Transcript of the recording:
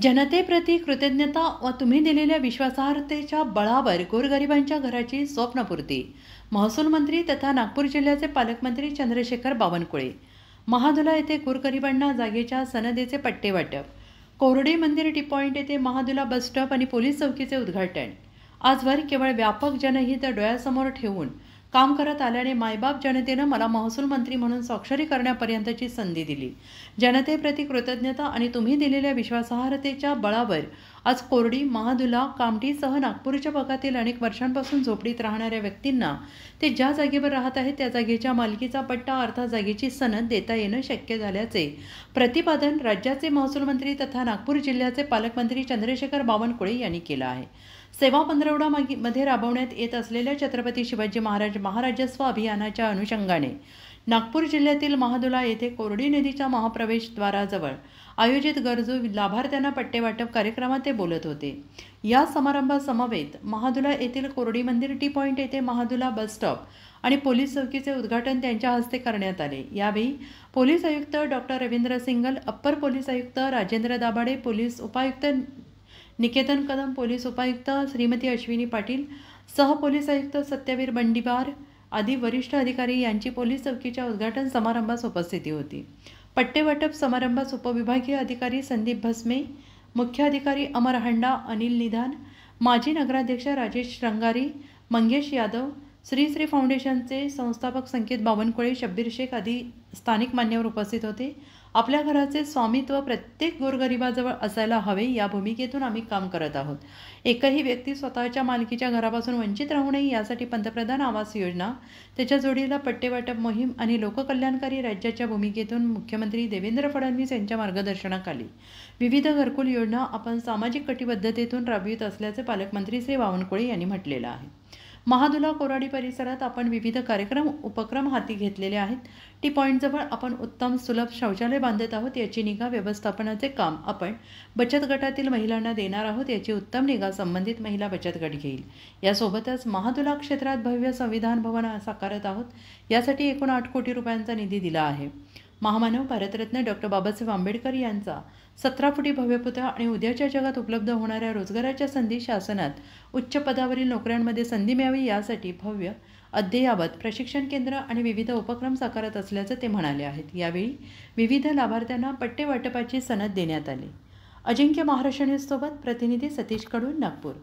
जनतेप्रती कृतज्ञता व तुम्ही दिलेल्या विश्वासार्हतेच्या बळावर गोरगरिबांच्या घराची स्वप्नपूर्ती. महसूल मंत्री तथा नागपूर जिल्ह्याचे पालकमंत्री चंद्रशेखर बावनकुळे. महादुला येथे गोरगरिबांना जागेच्या सनदेचे पट्टे वाटप. कोरडे मंदिर टी पॉइंट येथे महादुला बस स्टॉप आणि पोलीस चौकीचे उद्घाटन. आजवर केवळ व्यापक जनहित डोळ्यासमोर ठेवून काम करत आल्याने मायबाप जनतेनं मला महसूल मंत्री म्हणून स्वाक्षरी करण्यापर्यंतची संधी दिली. जनतेप्रती कृतज्ञता आणि तुम्ही दिलेल्या विश्वासार्हतेच्या बळावर आज कोरडी, महादुला, कामठीसह नागपूरच्या भागातील अनेक वर्षांपासून झोपडीत राहणाऱ्या व्यक्तींना ते ज्या जागेवर राहत आहेत त्या जागेच्या मालकीचा पट्टा अर्थात जागेची सनद देता येणं शक्य झाल्याचे प्रतिपादन राज्याचे महसूल मंत्री तथा नागपूर जिल्ह्याचे पालकमंत्री चंद्रशेखर बावनकुळे यांनी केलं आहे. सेवा पंधरवडा मध्ये राबवण्यात येत असलेल्या छत्रपती शिवाजी महाराज महाराजस्व अभियानाच्या अनुषंगाने नागपूर जिल्ह्यातील महादुला येथे कोरडी नदीच्या महाप्रवेशद्वाराजवळ आयोजित गरजू लाभार्थ्यांना पट्टे वाटप कार्यक्रमात ते बोलत होते. या समारंभासमवेत महादुला येथील कोरडी मंदिर टी पॉइंट येथे महादुला बस स्टॉप आणि पोलीस चौकीचे उद्घाटन त्यांच्या हस्ते करण्यात आले. यावेळी पोलीस आयुक्त doctor Ravindra single, upper police आयुक्त राजेंद्र दाभाडे, पोलीस उपायुक्त निकेतन कदम, पोलीस उपायुक्त श्रीमती अश्विनी पाटील, सह पोलीस आयुक्त सत्यवीर बंडीवार आदी वरिष्ठ अधिकारी यांची पोलीस चौकीच्या उद्घाटन समारंभास उपस्थिती होती. पट्टे वाटप समारंभास उपविभागीय अधिकारी संदीप भस्मे, मुख्य अधिकारी अमर हांडा, अनिल निधान, माजी नगराध्यक्ष राजेश श्रंगारी, मंगेश यादव, श्री श्री फाउंडेशनचे संस्थापक संकेत बावनकुळे, शब्बीर शेख आदी स्थानिक मान्यवर उपस्थित होते. आपल्या घराचे स्वामित्व प्रत्येक गोरगरिबाजवळ असायला हवे या भूमिकेतून आम्ही काम करत आहोत. एकही व्यक्ती स्वतःच्या मालकीच्या घरापासून वंचित राहू नये यासाठी पंतप्रधान आवास योजना, त्याच्या जोडीला पट्टे वाटप मोहीम आणि लोककल्याणकारी राज्याच्या भूमिकेतून मुख्यमंत्री देवेंद्र फडणवीस यांच्या मार्गदर्शनाखाली विविध घरकुल योजना आपण सामाजिक कटिबद्धतेतून राबवित असल्याचे पालकमंत्री श्री बावनकुळे यांनी म्हटलेलं आहे. महादुला कोराडी परिसरात आपण विविध उपक्रम हाती घेतलेले आहेत. टी पॉइंटजवळ आपण उत्तम सुलभ शौचालय बांधत आहोत. याची निगा व्यवस्थापनाचे काम आपण बचत गटातील महिलांना देणार आहोत. याची उत्तम निगा संबंधित महिला बचत गट घेईल. यासोबतच महादुला क्षेत्रात भव्य संविधान भवन साकारत आहोत. यासाठी एकूण 8 कोटी रुपयांचा निधी दिला आहे. महामानव भारतरत्न डॉक्टर बाबासाहेब आंबेडकर यांचा 17 फुटी भव्य पुतळा आणि उद्याच्या जगात उपलब्ध होणाऱ्या रोजगाराच्या संधी शासनात उच्च पदावरील नोकऱ्यांमध्ये संधी मिळावी यासाठी भव्य अद्ययावत प्रशिक्षण केंद्र आणि विविध उपक्रम साकारत असल्याचं ते म्हणाले आहेत. यावेळी विविध लाभार्थ्यांना पट्टे वाटपाची सनद देण्यात आली. अजिंक्य महाराष्ट्र न्यूजसोबत प्रतिनिधी सतीश कडू, नागपूर.